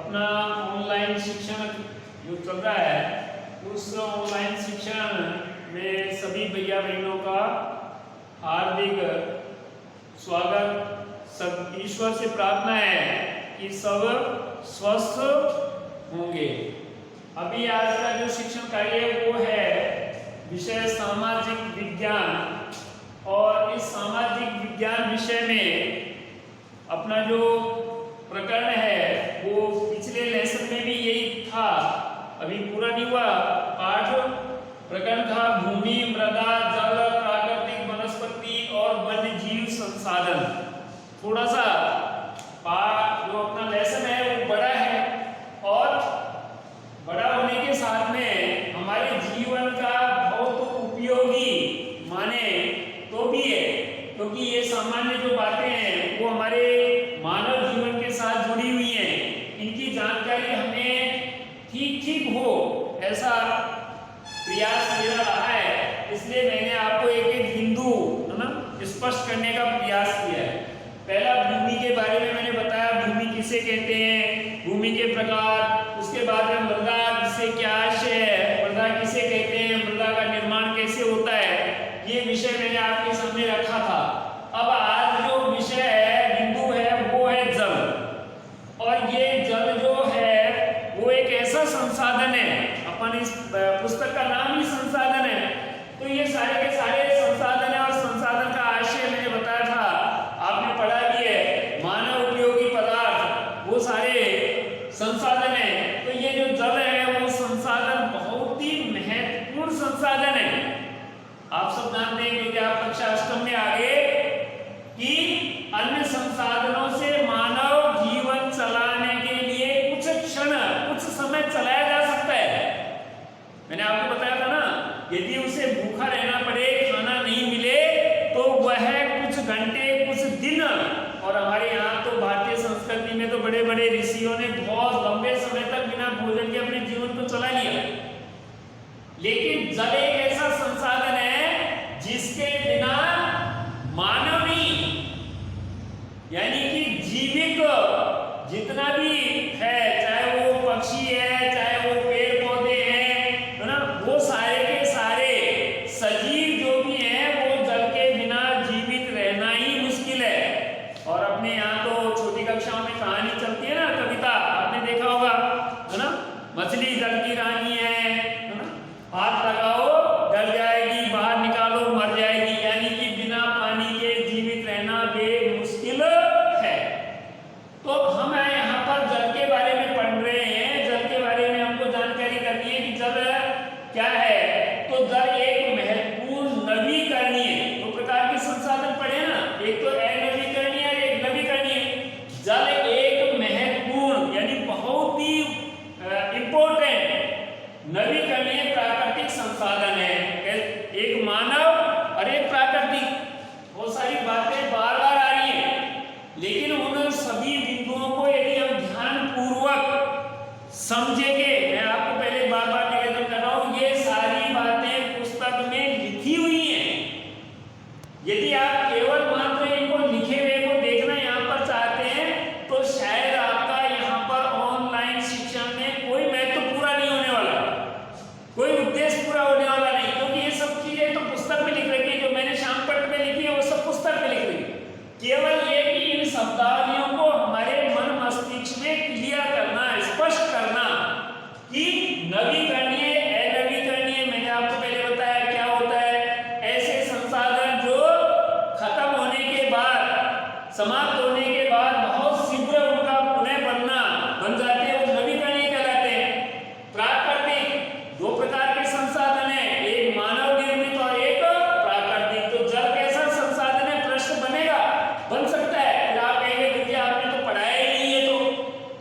अपना ऑनलाइन शिक्षण जो चल रहा है, उस ऑनलाइन शिक्षण में सभी भैया बहनों का हार्दिक स्वागत। सब ईश्वर से प्रार्थना है कि सब स्वस्थ होंगे। अभी आज का जो शिक्षण कार्य है वो है विषय सामाजिक विज्ञान, और इस सामाजिक विज्ञान विषय में अपना जो प्रकरण है वो पिछले लेसन में भी यही था, अभी पूरा नहीं हुआ। पाठ प्रकरण था भूमि, मृदा, जल, प्राकृतिक वनस्पति और वन्य जीव संसाधन। थोड़ा सा पाठ जो अपना लेसन है वो बड़ा है, और बड़ा होने के साथ में हमारे जीवन का बहुत उपयोगी माने तो भी है, क्योंकि ये सामान्य जो बातें हैं वो हमारे मानव जीवन के साथ जुड़ी हुई हैं। इनकी जानकारी हमें ठीक ठीक हो ऐसा प्रयास मेरा रहा है, इसलिए मैंने आपको एक एक बिंदु है ना स्पष्ट करने का प्रयास किया है। पहला भूमि के बारे में मैंने बताया, भूमि किसे कहते हैं, भूमि के प्रकार। उसके बाद में मृदा से क्या आशय है, मृदा किसे कहते हैं, मृदा का निर्माण कैसे होता है, ये विषय मैंने आपके सामने रखा था। अब आज जो विषय है, बिंदु है, वो है जल। और ये जल जो है वो एक ऐसा संसाधन है, अपन इस पुस्तक का नाम ही संसाधन है, तो ये सारे के सारे संसाधन है। और संसाधन का आशय मैंने बताया था, आपने पढ़ा भी है, मानव उपयोगी पदार्थ, वो सारे संसाधन है। तो ये जो जल है वो संसाधन बहुत ही महत्वपूर्ण संसाधन है। आप सब जानते हैं, क्योंकि आप कक्षा अष्टम में आ गए, कि अन्य संसाधनों से मानव जीवन चलाने के लिए कुछ क्षण, कुछ समय चलाया जा सकता है। मैंने आपको बताया था ना, यदि उसे भूखा रहना पड़े, खाना नहीं मिले, तो वह कुछ घंटे, कुछ दिन, और हमारे यहाँ तो भारतीय संस्कृति में तो बड़े बड़े ऋषियों ने बहुत लंबे समय तक बिना भोजन के अपने जीवन को चला लिया। लेकिन जल एक ऐसा संसाधन है जिसके बिना मानवी यानी कि जीवित जितना भी है, चाहे वो पक्षी है, चाहे वो पेड़ पौधे हैं, है ना, वो सारे के सारे सजीव जो भी हैं वो जल के बिना जीवित रहना ही मुश्किल है। और अपने यहाँ तो छोटी कक्षाओं में कहानी चलती है ना, कविता आपने देखा होगा, है ना, मछली जल की रानी है ना, हाथ लगाओ डर जाएगी, बाहर निकालो मर जाएगी। यानी कि बिना पानी के जीवित रहना बेमुश्किल है। तो हम यहाँ पर जल के बारे में पढ़ रहे हैं, जल के बारे में हमको जानकारी करनी है कि जल क्या है। तो जल एक महत्वपूर्ण नवीकरणीय, दो प्रकार के संसाधन पढ़े ना, एक तो अनवीकरणीय, एक नवीकरणीय। जल एक महत्वपूर्ण यानी बहुत ही इंपॉर्टेंट नवीकरणीय प्राकृतिक संसाधन है। एक मानव और एक प्राकृतिक, बहुत सारी बातें बार बार आ रही हैं, लेकिन उन सभी बिंदुओं को यदि हम ध्यान पूर्वक समझेंगे, मैं आपको पहले बार बार निवेदन कर रहा हूं, ये सारी बातें पुस्तक में लिखी हुई हैं। यदि आप केवल मात्र इनको लिखे हुए को देखना यहाँ पर चाहते हैं, तो शायद आपका यहाँ पर ऑनलाइन शिक्षण में कोई महत्व पूरा नहीं होने वाला, कोई उद्देश्य पूरा होने वाला नहीं, क्योंकि ये सब चीजें तो पुस्तक में लिख रखी है। जो मैंने शामपट में लिखी है वो सब पुस्तक में लिख रही है। केवल ये कि इन शब्दावलियों को हमारे मन मस्तिष्क में क्लियर करना, स्पष्ट करना कि नवीकरणीय, अनवीकरणीय, मैंने आपको पहले बताया क्या होता है। ऐसे संसाधन जो खत्म होने के बाद, समाप्त होने के बाद बहुत शीघ्र उनका पुनः बनना बन जाते हैं, वो नवीकरणीय कहलाते हैं। प्राकृतिक, दो प्रकार के संसाधन है, एक मानव निर्मित और एक प्राकृतिक। तो जल कैसा संसाधन है, प्रश्न बनेगा, बन सकता है। फिर आप कहेंगे क्योंकि आपने तो पढ़ाया ही नहीं है, तो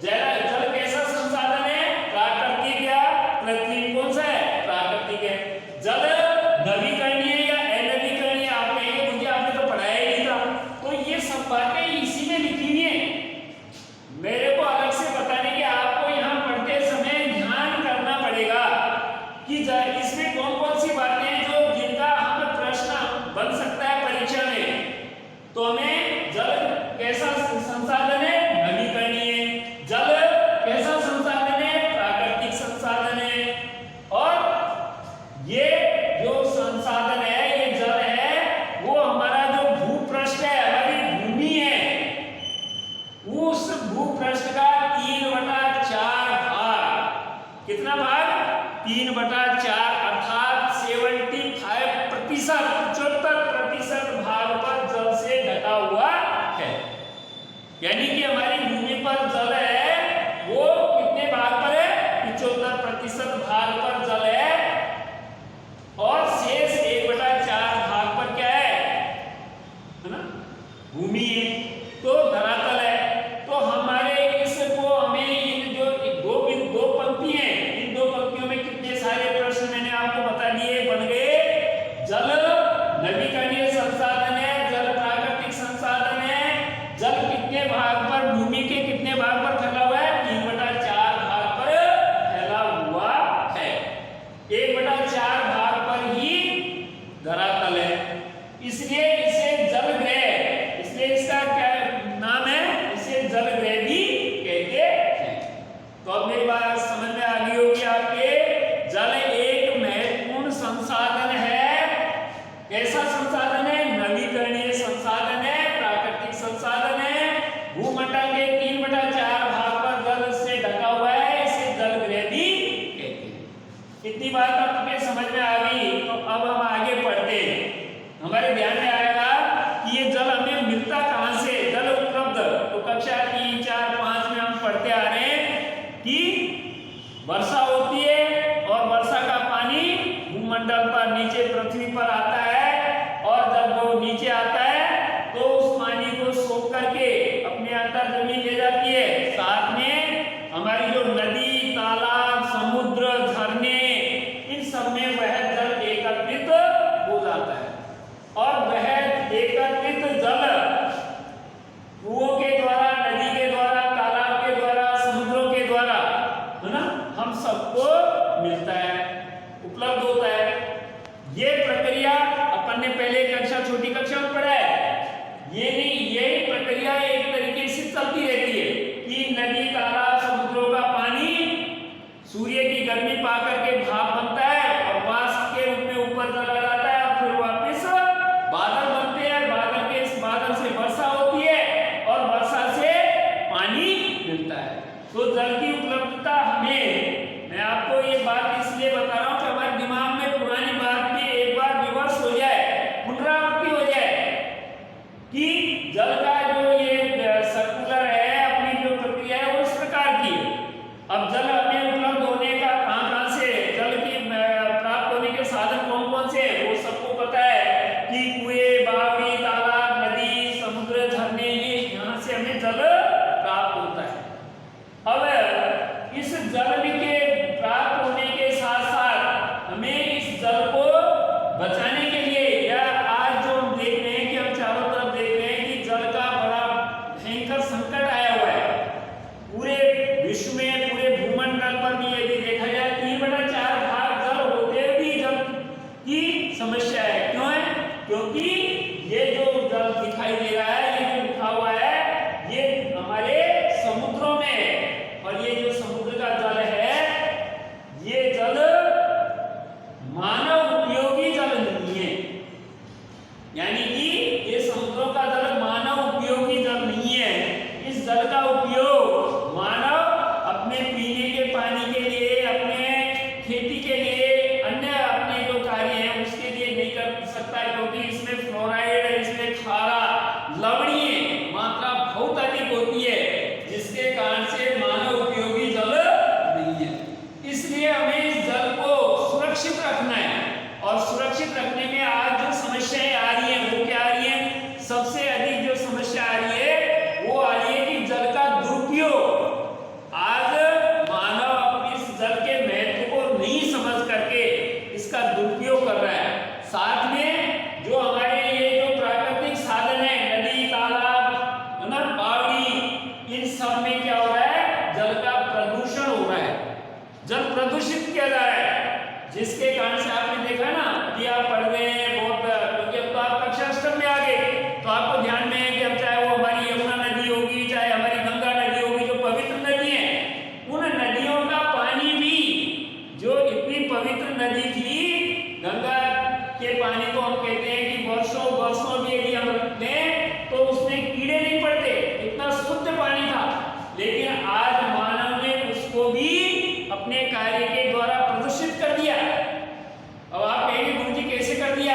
जल कैसा संसाधन है, प्राकृतिक या कृत्रिम, कौन सा है, प्राकृतिक है। जल नवीकरणीय या अनवीकरणीय, आप कहेंगे क्योंकि आपने तो पढ़ाया ही नहीं था। तो ये सब बातें इसी में लिखी हुई है। यानी कि हमारी भूमि पर जल है वो कितने भाग पर है? 75% भाग पर जल है और शेष 1/4 भाग पर क्या है ना, भूमि है। तो धरातल है। तो हमारे इसको हमें इन जो दो पंक्ति हैं, इन दो पंक्तियों में कितने सारे प्रश्न मैंने आपको बता दिए बन गए। जल नवीकरणीय संसाधन है, जल प्राकृतिक संसाधन है। जल कितने भाग पर, भूमि के कितने भाग पर फैला हुआ है? 3/4 भाग पर फैला हुआ है। 1/4 भाग पर ही धरातल है, इसलिए इसे जलग्रह, इसलिए इसका क्या नाम है? इसे जलग्रह भी कहते हैं। तो अब मेरी बात समझ में आ गई होगी आपके। जल एक महत्वपूर्ण संसाधन है। कैसा संसाधन है? नवीकरणीय संसाधन है, प्राकृतिक संसाधन है। भूमंडल के 3/4 भाग पर जल से ढका हुआ है, इसे जलग्रह भी कहते हैं। इतनी बात आपके समझ में आ गई। तो अब हम आगे बढ़ते हैं। हमारे ध्यान में आएगा कि ये जल हमें मिलता कहां से, जल उपलब्ध। तो कक्षा 3, 4, 5 में हम पढ़ते आ रहे हैं कि वर्षा होती है और वर्षा का पानी भूमंडल पर नीचे पृथ्वी पर आता है, और जब वो नीचे आता है तो उस पानी को सोख करके अपने अंदर जमीन ले जाती है। साथ में हमारी जो नदी, तालाब, समुद्र, झरने, इन सब में वह जल एकत्रित हो जाता है। और वह एकत्रित जल कुओं के द्वारा, नदी के द्वारा, तालाब के द्वारा, समुद्रों के द्वारा, है ना, हम सबको मिलता है, उपलब्ध होता है। ये प्रक्रिया अपन ने पहले कक्षा, छोटी कक्षा में पढ़ा है। यही प्रक्रिया एक तरीके से चलती रहती है कि नदी, तालाब, समुद्रों का पानी सूर्य की गर्मी पाकर के भाप बनता है और वाष्प के रूप में ऊपर चला जाता है, और फिर वापस बादल बनते हैं। बादल के इस बादल से वर्षा होती है और वर्षा से पानी मिलता है। तो जल की उपलब्धता हमें, मैं आपको ये बात इसलिए बता रहा हूं कि हमारे दिमाग में पुरानी बात भी एक बार रिवर्स हो जाए, पुनरावृत्ति हो जाए कि जल का जो ये सर्कुलर है, अपनी जो प्रक्रिया है वो इस प्रकार की है। अब जल हमें उपलब्ध होने का कहां से, जल की प्राप्त होने के साधन कौन कौन से हैं वो सबको पता है कि कुएं, बावड़ी, तालाब, नदी, समुद्र, झरने, ये यहाँ से हमें जल प्राप्त होता है। अब इस जल के प्राप्त होने के साथ साथ हमें इस जल को बचाने के लिए, या आज जो हम देख रहे हैं कि हम चारों तरफ देख रहे हैं कि जल का बड़ा भयंकर संकट आया हुआ है पूरे विश्व में, पूरे भूमंडल पर भी। यदि देखा जाए 3/4 भाग जल होते भी जल की समस्या है। क्यों है? क्योंकि ये जो जल दिखाई दे रहा है, ये जो लिखा हुआ है, ये हमारे समुद्रों में है। और ये जो समुद्र का जल है, ये जल मानव उपयोगी जल नहीं है। यानी कि ये समुद्रों का जल मानव उपयोगी जल नहीं है। इस जल का उपयोग मानव अपने पीने के पानी के लिए, अपने खेती के लिए, अन्य अपने जो कार्य है उसके लिए नहीं कर सकता, क्योंकि इसमें फ्लोराइड, इसमें खारा, लवणीय मात्रा बहुत अधिक होती है, जिसके कारण से मानव उपयोगी जल नहीं है। इसलिए हमें इस जल को सुरक्षित रखना है। और सुरक्षित रखने में आज जो समस्याएं आ रही हैं वो क्या आ रही है? सबसे अधिक जो समस्या आ रही है वो आ रही है कि जल का दुरुपयोग। आज मानव इस जल के महत्व को नहीं समझ करके इसका दुरुपयोग कर रहा है। साथ में जो हमारे ये जो प्राकृतिक साधन है, नदी, तालाब, है ना, बावड़ी, इन सब में क्या हो रहा है? जल का प्रदूषण हो रहा है, जल प्रदूषित किया जा रहा है। जिसके कारण से आपने देखा ना कि आप पढ़ रहे हैं बहुत, क्योंकि अब तो आप कक्षा 8 में आ गए, तो आपको ध्यान में है कि अब चाहे वो हमारी यमुना नदी होगी, चाहे हमारी गंगा नदी होगी, जो पवित्र नदी है, उन नदियों का पानी भी, जो इतनी पवित्र नदी थी, गंगा के पानी को हम कहते हैं कि वर्षों वर्षों भी यदि हम रखते हैं तो उसमें कीड़े नहीं पड़ते, इतना शुद्ध पानी था। लेकिन आज मानव ने उसको भी अपने कार्य के द्वारा प्रदूषित कर दिया। अब आप कहेंगे गुरुजी कैसे कर दिया?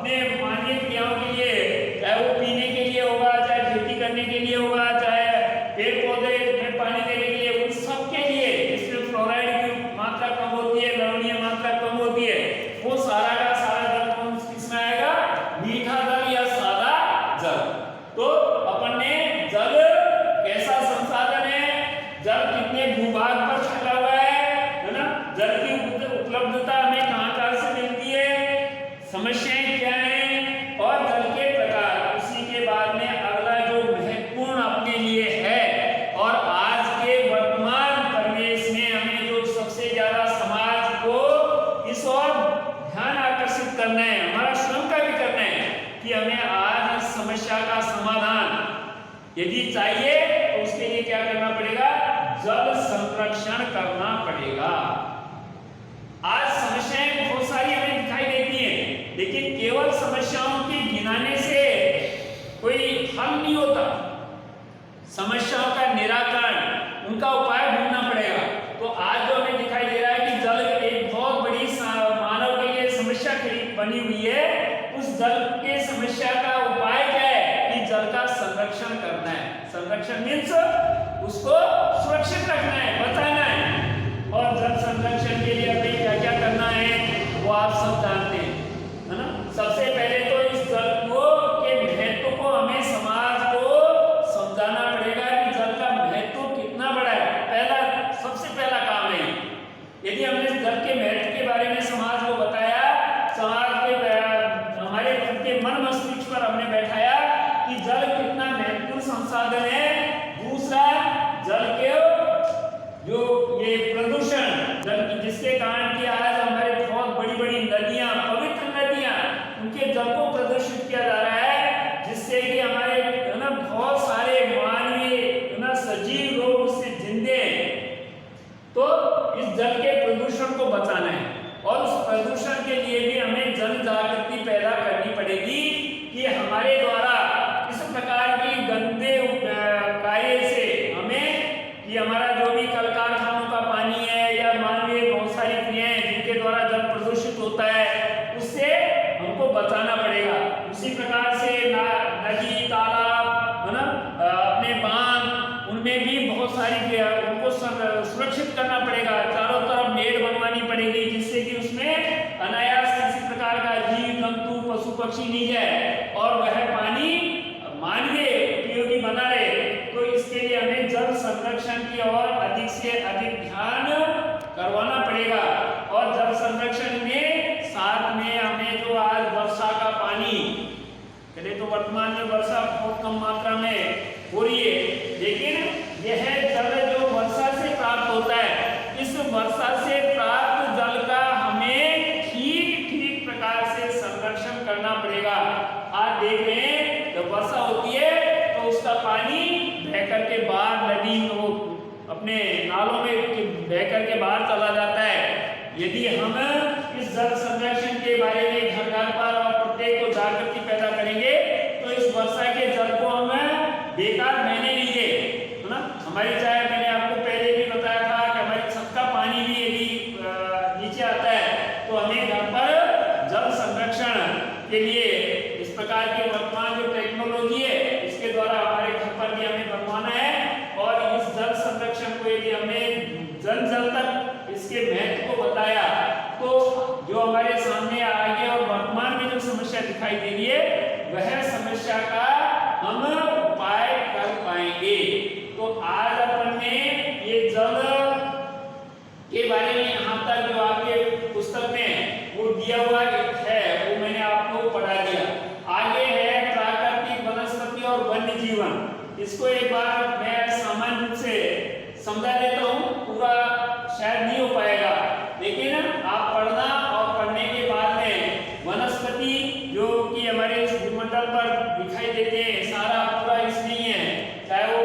अपने मानवीय क्रियाओं के लिए, चाहे वो पीने के लिए होगा, चाहे खेती करने के लिए होगा, चाहे पेड़ पौधे में पानी देने के लिए, उन सब के लिए इसमें फ्लोराइड की मात्रा कम होती है, लवणीय मात्रा कम होती है, वो सारा का सारा जल कौन किसमें आएगा? मीठा जल या सादा जल। तो अपन ने जल कैसा संसाधन है, जल कितने भूभाग पर फैला हुआ है ना, जल की उपलब्धता हमें कहां से मिलती है, समस्याएं क्या हैं और जल के प्रकार। उसी के बाद में अगला जो महत्वपूर्ण अपने लिए है और आज के वर्तमान परिवेश में हमें जो सबसे ज्यादा समाज को इस ओर ध्यान आकर्षित करना है, हमारा स्वयं का भी करना है कि हमें आज इस समस्या का समाधान यदि चाहिए तो उसके लिए क्या करना पड़ेगा? जल संरक्षण करना पड़ेगा। आज समस्याएं बहुत सारी हमें दिखाई देती हैं, लेकिन केवल समस्याओं के गिनाने से कोई हल नहीं होता। समस्याओं का निराकरण, उनका उपाय ढूंढना पड़ेगा। तो आज जो हमें दिखाई दे रहा है कि जल एक बहुत बड़ी मानव के लिए समस्या बनी हुई है, उस जल के समस्या का उपाय क्या है कि जल का संरक्षण करना है। संरक्षण मीन्स उसको सुरक्षित रखना है, बचाना है। और जल संरक्षण के लिए हमें क्या क्या करना है वो आप सब जानते हैं, है ना। सबसे पहले तो इस जल को के महत्व को हमें समाज को समझाना पड़ेगा कि जल का महत्व कितना बड़ा है। सबसे पहला काम है, यदि हमने जल के महत्व के बारे में समाज को बताया, समाज के हमारे खुद के मन मस्तिष्क पर हमने बैठाया कि जल कितना महत्वपूर्ण संसाधन है। दूसरा, जल के जो ये प्रदूषण, जल की जिसके कारण कि आज हमारे बहुत बड़ी बड़ी नदियां, पवित्र नदियां, उनके जल को प्रदूषित किया जा रहा है, जिससे कि हमारे ना बहुत सारे मानवीय ना सजीव लोग उससे जिंदे हैं। तो इस जल के प्रदूषण को बचाना है और उस प्रदूषण के लिए भी हमें जन जागृति पैदा करनी पड़ेगी कि हमारे द्वारा इस प्रकार की गंदे कार्य से हमें, कि हमारा जो भी कल कारखानों का पानी है या मानवीय बहुत सारी क्रियाएं जिनके द्वारा जल प्रदूषित होता है, उससे हमको बचाना पड़ेगा। उसी प्रकार से नदी, तालाब, है ना, अपने बांध, उनमें भी बहुत सारी उनको सुरक्षित करना पड़ेगा। चारों तरफ नेट बनवानी पड़ेगी जिससे कि उसमें अनायास किसी प्रकार का जीव जंतु पशु पक्षी नहीं जाए और वह पानी मानवीय उपयोगी बना रहे। तो इसके लिए हमें जल संरक्षण की ओर अधिक से अधिक ध्यान करवाना पड़ेगा। और जल संरक्षण में साथ में हमें जो आज वर्षा का पानी, पहले तो वर्तमान में वर्षा बहुत कम मात्रा में हो रही है, लेकिन यह जल जो वर्षा से प्राप्त होता है, इस वर्षा से प्राप्त जल का हमें ठीक ठीक प्रकार से संरक्षण करना पड़ेगा। आज देख रहे हैं जब वर्षा होती है तो उसका पानी बह करके बाहर नदी अपने नालों में बह करके बाहर चला जाता है। यदि हम इस जल संरक्षण के बारे में घर घर पर और प्रत्येक को जागृति पैदा करेंगे तो इस वर्षा के जल को हम बेकार बहने लीजिए, है ना। हमारी चाहे मैंने आपको पहले भी बताया था कि हमारी छत का पानी भी यदि नीचे आता है तो हमें घर पर जल संरक्षण के लिए इस प्रकार की वर्तमान जो टेक्नोलॉजी है इसके द्वारा हमारे घर पर भी हमें बनवाना है। और इस जल संरक्षण को यदि हमें जन जन तक इसके महत्व को बताया तो जो हमारे सामने आगे और वर्तमान में जो समस्या दिखाई दे रही है वह समस्या का हम उपाय कर पाएंगे। तो आज अपन ने ये जल के बारे में यहाँ तक जो आपके पुस्तक में वो दिया हुआ है वो मैंने आपको पढ़ा दिया। आगे है प्राकृतिक, वनस्पति और वन्य जीवन। इसको एक बार मैं सामान्य रूप से समझा देता हूँ, पूरा शायद नहीं हो पाएगा, लेकिन आप पढ़ना और पढ़ने के बाद में वनस्पति जो कि हमारे इस भूमंडल पर दिखाई देते हैं सारा पूरा इसमें ही है, चाहे वो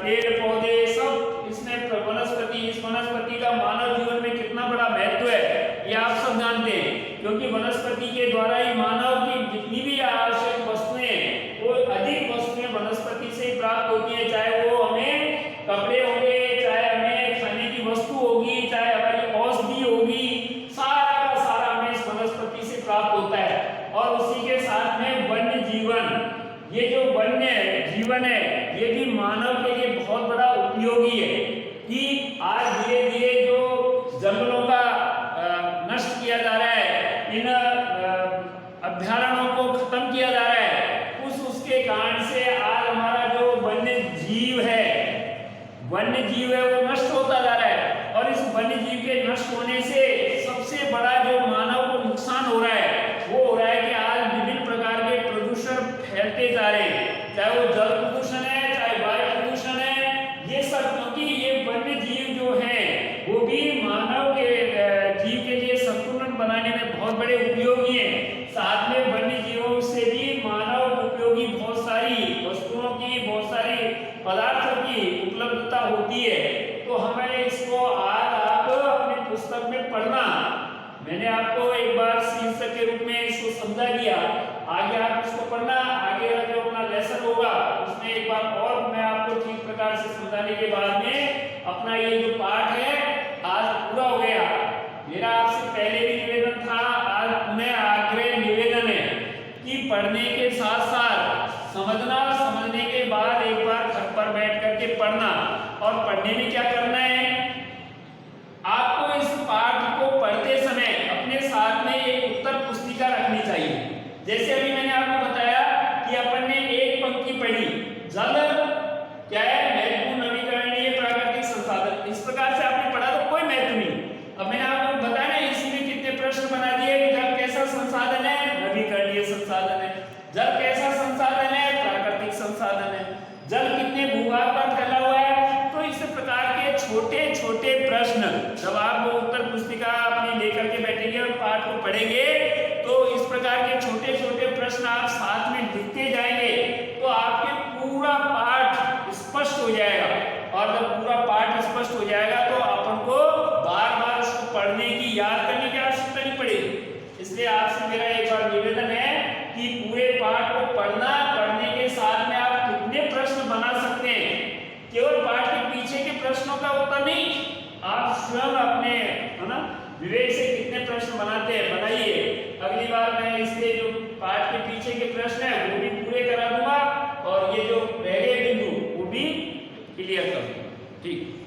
पेड़ पौधे सब इसमें वनस्पति, इस वनस्पति का मानव जीवन में कितना बड़ा महत्व है ये आप सब जानते हैं, क्योंकि वनस्पति के द्वारा ही मानव की जितनी भी आवश्यक वस्तुएं वो अधिक वस्तुएं वनस्पति से ही प्राप्त होती है। चाहे वो हमें कपड़े होंगे, चाहे हमें खाने की वस्तु होगी, चाहे हमारी औषधि होगी, सारा का सारा हमें इस वनस्पति से प्राप्त होता है। और उसी के साथ में वन्य जीवन। ये जो वन्य जीवन है ये भी मानव के लिए बहुत बड़ा उपयोगी है कि आज धीरे धीरे जो जंगलों का नष्ट किया जा रहा है, इन अभ्यारण्यों को खत्म किया जा रहा है, उसके कारण से आज हमारा जो वन्य जीव है वो नष्ट होता जा रहा है। और इस वन्य जीव के नष्ट होने से सबसे बड़ा जो मानव को नुकसान हो रहा है वो हो रहा है कि आज विभिन्न प्रकार के प्रदूषण फैलते जा रहे हैं, चाहे वो जल प्रदूषण है, चाहे वायु प्रदूषण है, ये सब, क्योंकि ये वन्य जीव जो है वो भी मानव के जीव के लिए संतुलन बनाने में बहुत बड़े उपयोगी हैं। साथ में वन्य जीवों से भी मानव उपयोगी बहुत सारी वस्तुओं की, बहुत सारी पदार्थों की उपलब्धता होती है। तो हमें इसको आज आप अपनी पुस्तक में पढ़ना, मैंने आपको एक बार शीर्षक के रूप में इसको समझा दिया, आगे आप इसको पढ़ना, आगे जो अपना लेसन होगा उसमें एक बार और मैं आपको ठीक प्रकार से समझाने के बाद में अपना ये जो पाठ है आज पूरा हो गया। मेरा आपसे पहले भी निवेदन था, आज पुनः आग्रह निवेदन है कि पढ़ने के साथ साथ समझने के बाद एक बार घर पर बैठ करके पढ़ना। और पढ़ने में क्या करना है, आपको इस पाठ को पढ़ते समय अपने साथ में एक उत्तर पुस्तिका रखनी चाहिए। जैसे अभी मैंने आपको बताया कि अपन ने एक पंक्ति पढ़ी, जल क्या है, महत्वपूर्ण नवीकरणीय प्राकृतिक संसाधन, इस प्रकार से आपने पढ़ा तो कोई महत्व नहीं। अब मैंने आपको बताया ना इसमें कितने प्रश्न बना दिए कि जल कैसा संसाधन है, नवीकरणीय संसाधन है, जल कैसा संसाधन है, प्राकृतिक संसाधन है, जल कितने भूभाग पर फैला हुआ है। तो इस प्रकार के छोटे छोटे प्रश्न जब आप वो उत्तर पुस्तिका अपनी लेकर के बैठेंगे और पाठ को पढ़ेंगे तो इस प्रकार के छोटे छोटे प्रश्न आप साथ में लिखते जाएंगे तो आपके पूरा पाठ स्पष्ट हो जाएगा। और जब पूरा पाठ स्पष्ट हो जाएगा तो अपन को बार बार उसको पढ़ने की, याद करने की आवश्यकता नहीं पड़ेगी। इसलिए आपसे मेरा एक बार निवेदन है कि पूरे पाठ को पढ़ना, पढ़ने के साथ में आप कितने प्रश्न बना सकते हैं, केवल पाठ के पीछे के प्रश्नों का उत्तर नहीं, आप स्वयं अपने, है ना, विवेक से कितने प्रश्न बनाते हैं बनाइए। अगली बार मैं इसके जो पाठ के पीछे के प्रश्न है वो भी पूरे करा दूंगा और ये जो रह गए बिंदु वो भी क्लियर कर दूंगा। ठीक।